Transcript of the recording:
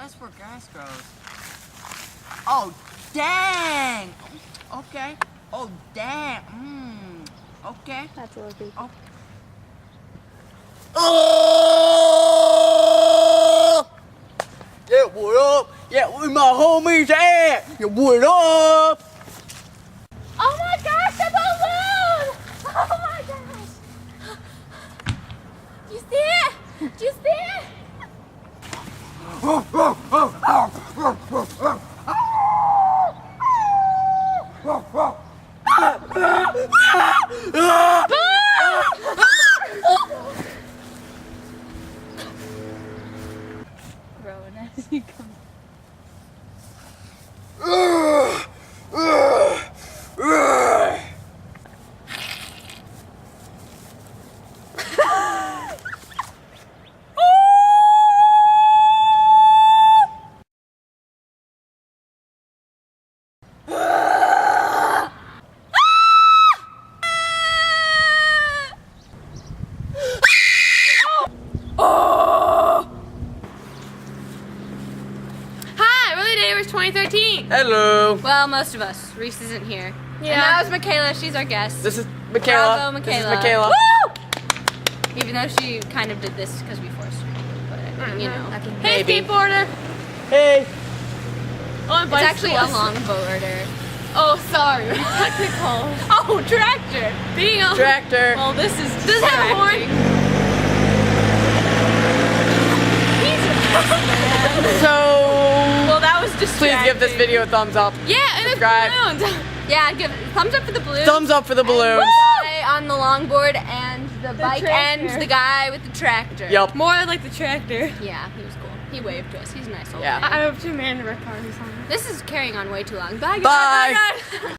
that's where gas goes. Oh, dang! Okay. Oh, dang. Okay. That's a little Oh. Yeah, what up? Yeah, where my homies at? Yeah, what up? Oh my gosh, the balloon! Oh my gosh! You see it? Do you see it? Rowan as he comes. Hi, Early Day was 2013. Hello. Well, most of us. Reese isn't here. Yeah. And that was Michaela. She's our guest. This is Michaela. Bravo, This is Michaela. Michaela. Woo! Even though she kind of did this because we forced her. But I mean, you know. Hey, Maybe. skateboarder. Hey. On It's actually a bicycles. longboarder. Oh, sorry. Technical. Oh, tractor. Being a Tractor. Well, this is. Does it have a horn? So, Well, that was distracting. please give this video a thumbs up. Yeah, and Subscribe. it's balloons. Yeah, give thumbs up for the balloon. Thumbs up for the balloons. Guy on the longboard and the bike tractor. and the guy with the tractor. Yup. More like the tractor. Yeah, he was cool. He waved to us. He's a nice old Yeah. man. I have two man recordings on it. This is carrying on way too long. Bye, guys. Bye. Bye.